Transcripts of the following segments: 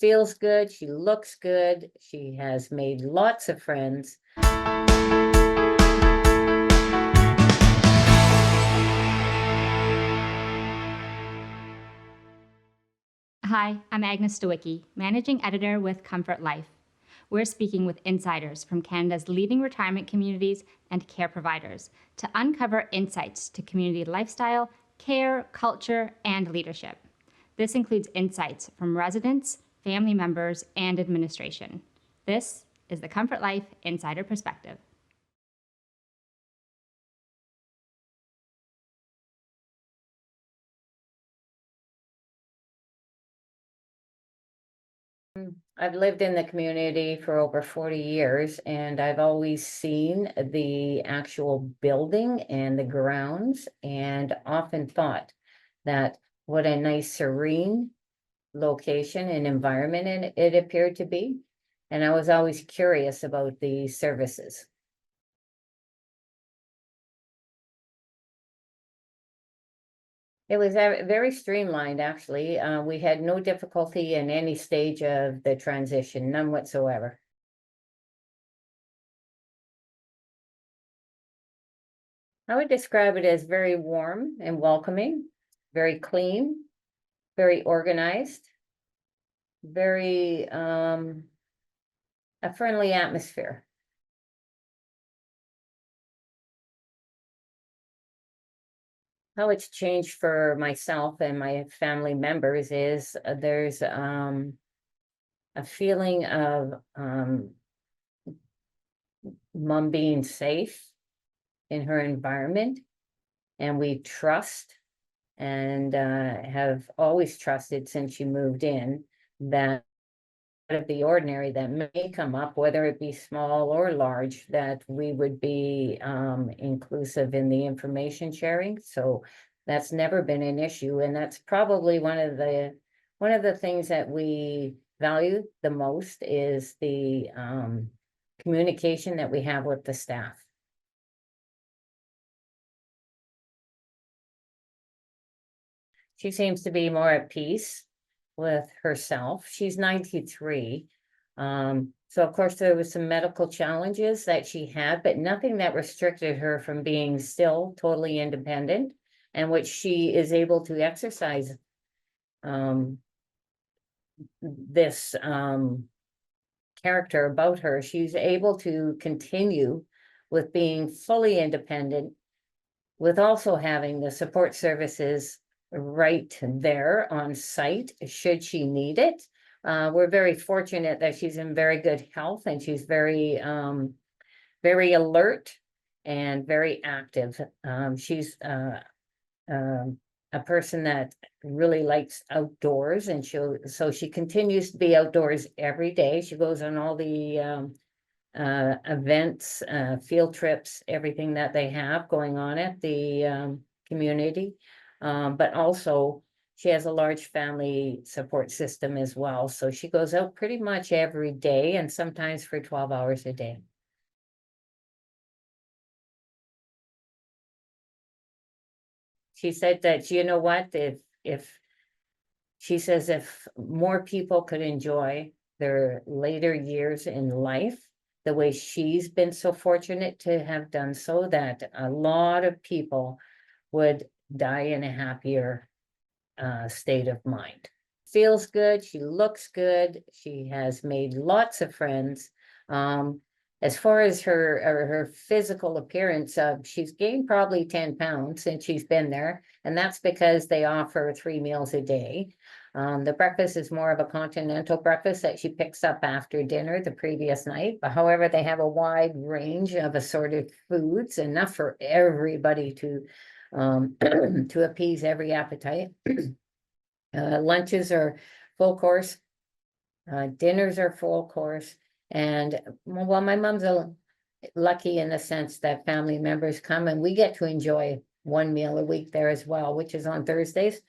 feels good, she looks good, she has made lots of friends. Hi, I'm Agnes Stowicki, Managing Editor with Comfort Life. We're speaking with insiders from Canada's leading retirement communities and care providers to uncover insights to community lifestyle, care, culture, and leadership. This includes insights from residents, family members, and administration. This is the Comfort Life Insider Perspective. I've lived in the community for over 40 years, and I've always seen the actual building and the grounds, and often thought that what a nice serene location and environment it appeared to be. And I was always curious about the services. It was very streamlined, actually. We had no difficulty in any stage of the transition, none whatsoever. I would describe it as very warm and welcoming, very clean, very organized, very a friendly atmosphere. How it's changed for myself and my family members is there's a feeling of mom being safe in her environment, and we trust and have always trusted since she moved in that out of the ordinary that may come up, whether it be small or large, that we would be inclusive in the information sharing. So that's never been an issue, and that's probably one of the things that we value the most is the communication that we have with the staff. She seems to be more at peace with herself. She's 93. So of course there was some medical challenges that she had, but nothing that restricted her from being still totally independent, and which she is able to exercise this character about her. She's able to continue with being fully independent, with also having the support services right there on site should she need it. We're very fortunate that she's in very good health, and she's very alert and very active. She's a person that really likes outdoors, and so she continues to be outdoors every day. She goes on all the events, field trips, everything that they have going on at the community. But also she has a large family support system as well. So she goes out pretty much every day, and sometimes for 12 hours a day. She said that, you know what, if she says if more people could enjoy their later years in life the way she's been so fortunate to have done so, that a lot of people would die in a happier state of mind. Feels good, she looks good, she has made lots of friends. As far as her physical appearance, she's gained probably 10 pounds since she's been there, and that's because they offer 3 meals a day. The breakfast is more of a continental breakfast that she picks up after dinner the previous night. But however, they have a wide range of assorted foods, enough for everybody to to appease every appetite. Lunches are full course, dinners are full course, and well, my mom's lucky in the sense that family members come and we get to enjoy one meal a week there as well, which is on Thursdays.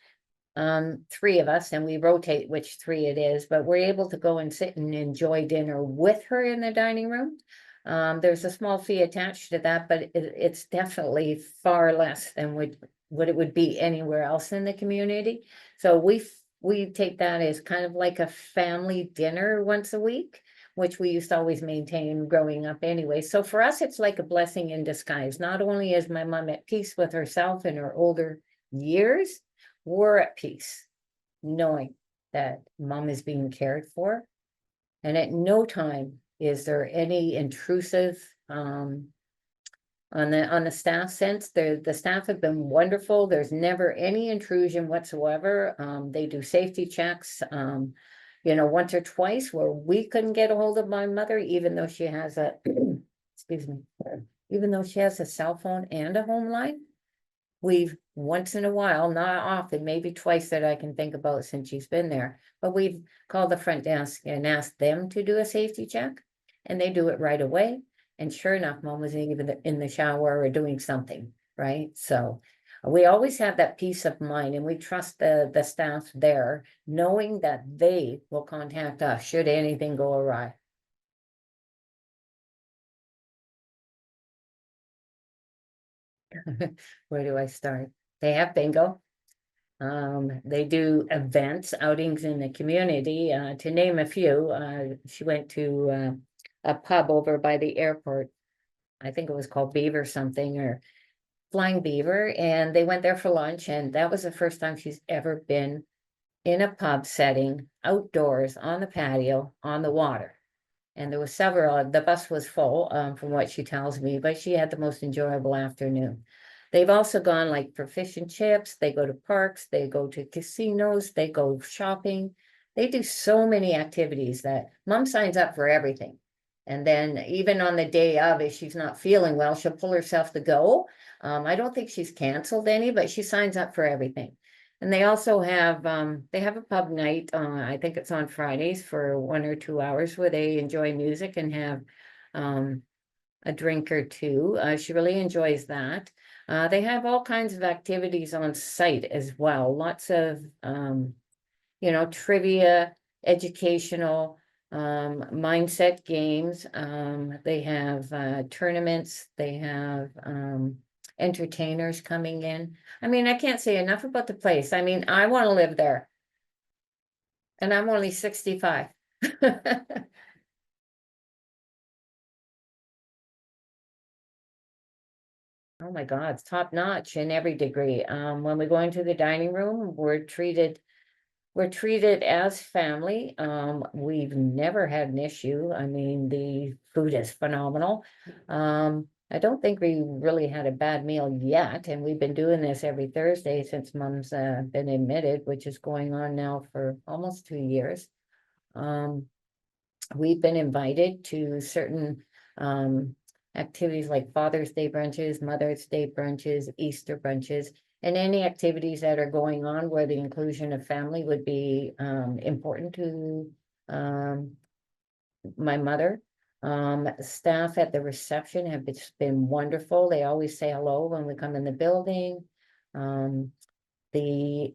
3 of us, and we rotate which 3 it is, but we're able to go and sit and enjoy dinner with her in the dining room. There's a small fee attached to that, but it's definitely far less than what it would be anywhere else in the community. So we take that as kind of like a family dinner once a week, which we used to always maintain growing up anyway. So for us, it's like a blessing in disguise. Not only is my mom at peace with herself in her older years, we're at peace, knowing that mom is being cared for. And at no time is there any intrusive on the staff sense. The staff have been wonderful. There's never any intrusion whatsoever. They do safety checks, once or twice where we couldn't get a hold of my mother, even though she has a, excuse me, even though she has a cell phone and a home line. We've once in a while, not often, maybe twice that I can think about since she's been there, but we've called the front desk and asked them to do a safety check, and they do it right away. And sure enough, mom was even in the shower or doing something, right? So we always have that peace of mind, and we trust the staff there, knowing that they will contact us should anything go awry. Where do I start? They have bingo. They do events, outings in the community, to name a few. She went to a pub over by the airport. I think it was called Beaver something, or Flying Beaver, and they went there for lunch, and that was the first time she's ever been in a pub setting, outdoors, on the patio, on the water. And there was several, the bus was full, from what she tells me, but she had the most enjoyable afternoon. They've also gone like for fish and chips, they go to parks, they go to casinos, they go shopping. They do so many activities that mom signs up for everything. And then even on the day of, if she's not feeling well, she'll pull herself to go. I don't think she's canceled any, but she signs up for everything. And they also have, they have a pub night, I think it's on Fridays for 1 or 2 hours where they enjoy music and have a drink or two. She really enjoys that. They have all kinds of activities on site as well. Lots of, trivia, educational, mindset games. They have tournaments. They have entertainers coming in. I mean, I can't say enough about the place. I mean, I want to live there. And I'm only 65. Oh my God, it's top notch in every degree. When we go into the dining room, we're treated as family. We've never had an issue. I mean, the food is phenomenal. I don't think we really had a bad meal yet, and we've been doing this every Thursday since mom's been admitted, which is going on now for almost 2 years. We've been invited to certain activities like Father's Day brunches, Mother's Day brunches, Easter brunches, and any activities that are going on where the inclusion of family would be important to my mother. Staff at the reception have been wonderful. They always say hello when we come in the building. The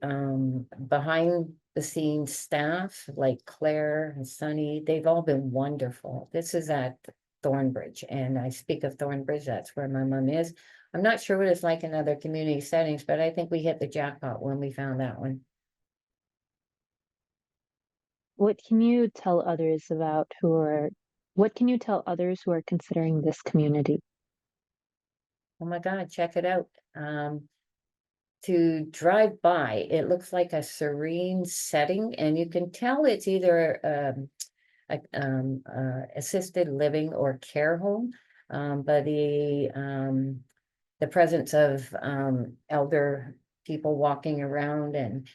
behind the scenes staff like Claire and Sunny, they've all been wonderful. This is at Thornebridge, and I speak of Thornebridge, that's where my mom is. I'm not sure what it's like in other community settings, but I think we hit the jackpot when we found that one. What can you tell others what can you tell others who are considering this community? Oh my God, check it out. To drive by, it looks like a serene setting, and you can tell it's either assisted living or care home, but the presence of elder people walking around and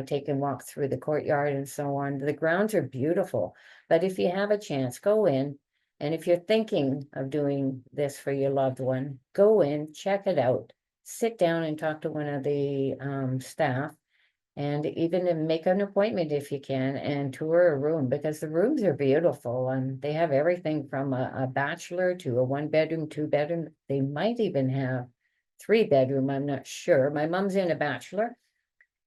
taking walks through the courtyard and so on. The grounds are beautiful, but if you have a chance, go in. And if you're thinking of doing this for your loved one, go in, check it out, sit down and talk to one of the staff, and even make an appointment if you can, and tour a room, because the rooms are beautiful, and they have everything from a bachelor to a 1-bedroom, 2-bedroom. They might even have 3-bedroom, I'm not sure. My mom's in a bachelor,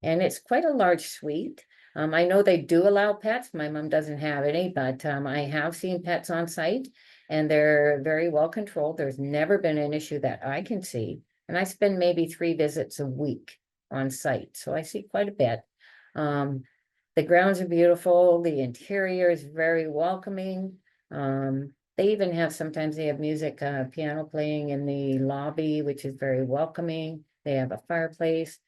and it's quite a large suite. I know they do allow pets. My mom doesn't have any, but I have seen pets on site, and they're very well controlled. There's never been an issue that I can see. And I spend maybe 3 visits a week on site, so I see quite a bit. the grounds are beautiful, the interior is very welcoming. They even have, sometimes they have music, piano playing in the lobby, which is very welcoming. They have a fireplace.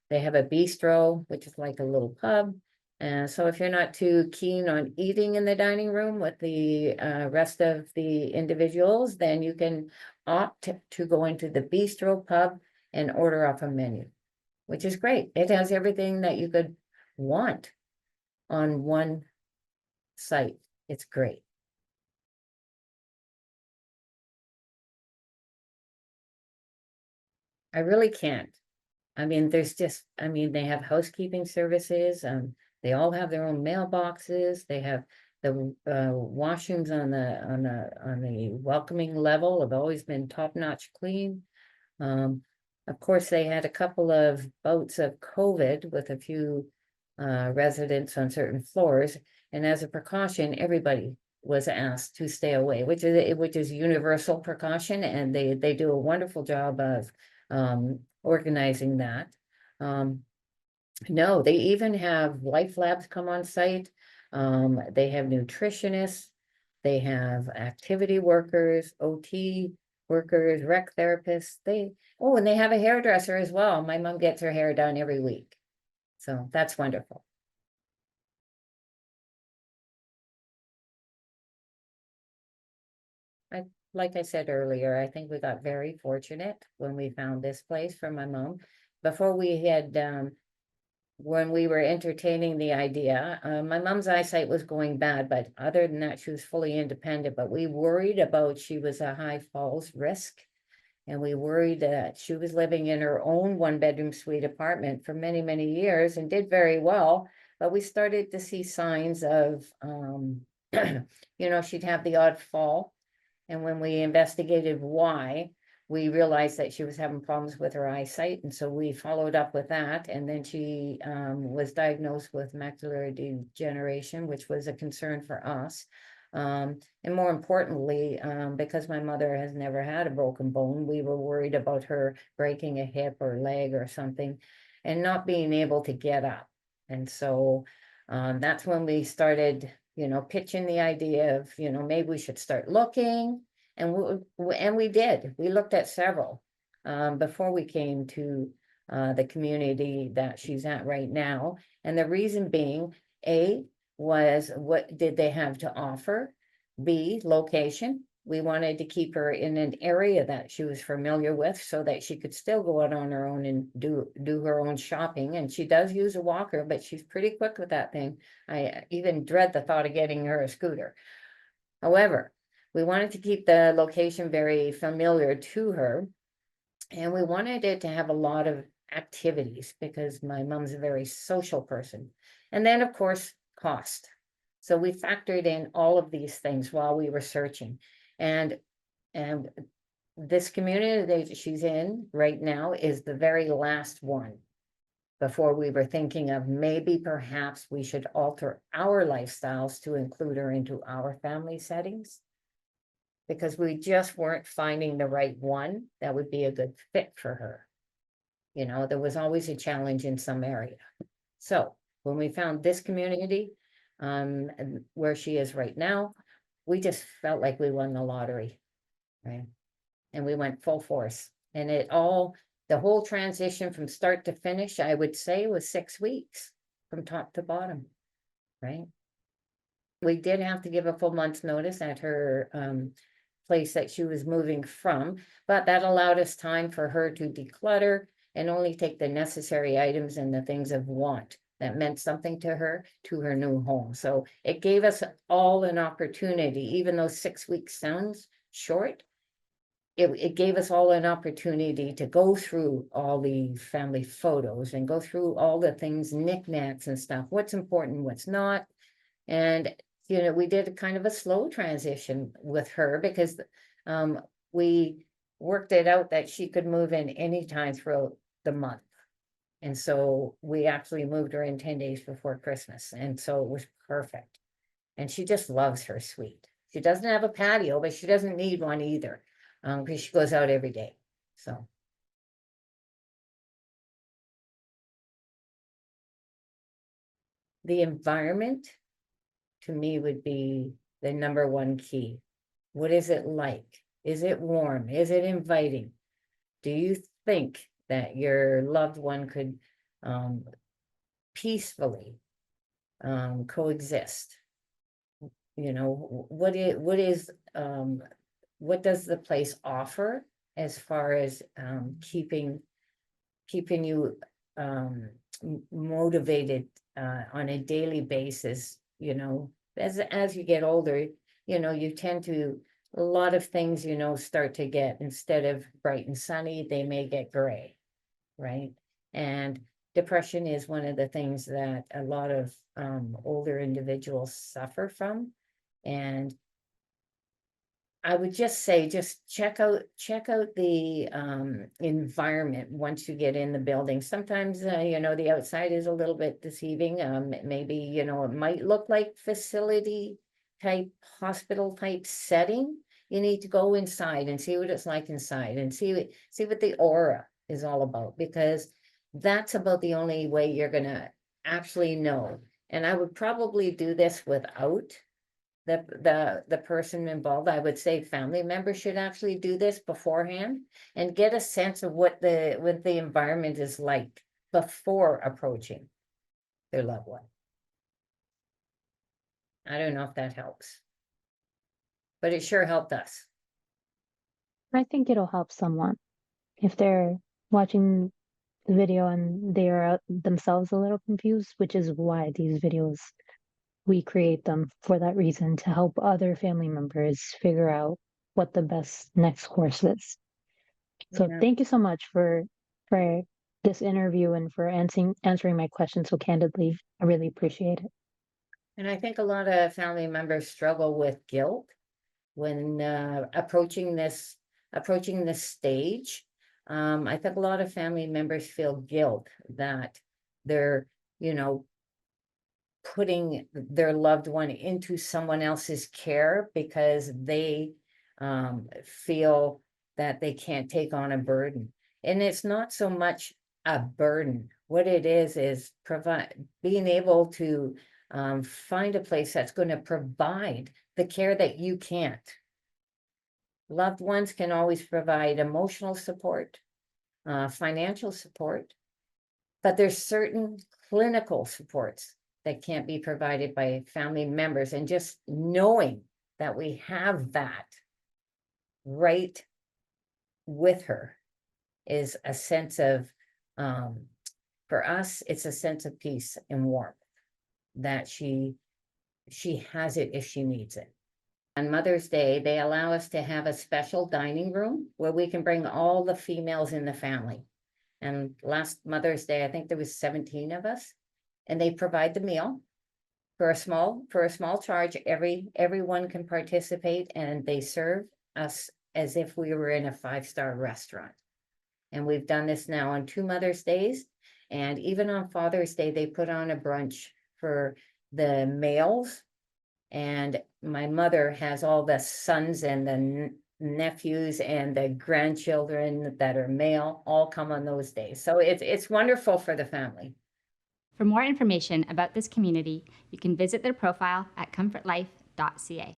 They have a bistro, which is like a little pub. And so if you're not too keen on eating in the dining room with the rest of the individuals, then you can opt to go into the bistro pub and order off a menu, which is great. It has everything that you could want on one site. It's great. I really can't. I mean, there's just, I mean, they have housekeeping services, they all have their own mailboxes, they have the washrooms on the welcoming level have always been top-notch clean. Of course, they had a couple of bouts of COVID with a few residents on certain floors, and as a precaution, everybody was asked to stay away, which is universal precaution, and they do a wonderful job of organizing that. No, they even have life labs come on site. They have nutritionists, they have activity workers, OT workers, rec therapists. And they have a hairdresser as well. My mom gets her hair done every week. So that's wonderful. Like I said earlier, I think we got very fortunate when we found this place for my mom. Before we had, when we were entertaining the idea, my mom's eyesight was going bad, but other than that, she was fully independent. But we worried about, she was a high falls risk. And we worried that she was living in her own one-bedroom suite apartment for many, many years and did very well. But we started to see signs of, she'd have the odd fall. And when we investigated why, we realized that she was having problems with her eyesight. And so we followed up with that. And then she was diagnosed with macular degeneration, which was a concern for us. And more importantly, because my mother has never had a broken bone, we were worried about her breaking a hip or leg or something and not being able to get up. And so that's when we started, pitching the idea of, maybe we should start looking. And we did. We looked at several before we came to the community that she's at right now. And the reason being, A, was what did they have to offer? B, location. We wanted to keep her in an area that she was familiar with so that she could still go out on her own and do her own shopping. And she does use a walker, but she's pretty quick with that thing. I even dread the thought of getting her a scooter. However, we wanted to keep the location very familiar to her. And we wanted it to have a lot of activities because my mom's a very social person. And then, of course, cost. So we factored in all of these things while we were searching. And this community that she's in right now is the very last one before we were thinking of maybe perhaps we should alter our lifestyles to include her into our family settings, because we just weren't finding the right one that would be a good fit for her. There was always a challenge in some area. So when we found this community, where she is right now, we just felt like we won the lottery, right? And we went full force. And the whole transition from start to finish, I would say, was 6 weeks from top to bottom, right? We did have to give a full month's notice at her place that she was moving from, but that allowed us time for her to declutter and only take the necessary items and the things of want that meant something to her new home. So it gave us all an opportunity, even though 6 weeks sounds short, it gave us all an opportunity to go through all the family photos and go through all the things, knickknacks and stuff, what's important, what's not. And, we did a kind of a slow transition with her because we worked it out that she could move in anytime throughout the month. And so we actually moved her in 10 days before Christmas. And so it was perfect. And she just loves her suite. She doesn't have a patio, but she doesn't need one either, because she goes out every day. So. the environment to me would be the number one key. What is it like? Is it warm? Is it inviting? Do you think that your loved one could peacefully coexist? You know, what does the place offer as far as keeping you motivated on a daily basis? You know, as you get older, you know, you tend to, a lot of things, you know, start to get, instead of bright and sunny, they may get gray, right? And depression is one of the things that a lot of older individuals suffer from. And I would just say, just check out the environment once you get in the building. Sometimes, you know, the outside is a little bit deceiving. Maybe, you know, it might look like facility type, hospital type setting. You need to go inside and see what it's like inside, and see what the aura is all about, because that's about the only way you're gonna actually know. And I would probably do this without the person involved. I would say family members should actually do this beforehand and get a sense of what the environment is like before approaching their loved one. I don't know if that helps, but it sure helped us. I think it'll help someone if they're watching the video and they are themselves a little confused, which is why these videos, we create them for that reason, to help other family members figure out what the best next course is. So Yeah. thank you so much for this interview and for answering my questions so candidly. I really appreciate it. And I think a lot of family members struggle with guilt when approaching this stage. I think a lot of family members feel guilt that they're, you know, putting their loved one into someone else's care because they feel that they can't take on a burden. And it's not so much a burden. What it is being able to find a place that's going to provide the care that you can't. Loved ones can always provide emotional support, financial support, but there's certain clinical supports that can't be provided by family members. And just knowing that we have that right with her is a sense of, for us, it's a sense of peace and warmth that she has it if she needs it. On Mother's Day, they allow us to have a special dining room where we can bring all the females in the family. And last Mother's Day, I think there was 17 of us, and they provide the meal for a small charge. Everyone can participate, and they serve us as if we were in a 5-star restaurant. And we've done this now on 2 Mother's Days, and even on Father's Day, they put on a brunch for the males. And my mother has all the sons and the nephews and the grandchildren that are male all come on those days. So it's wonderful for the family. For more information about this community, you can visit their profile at comfortlife.ca.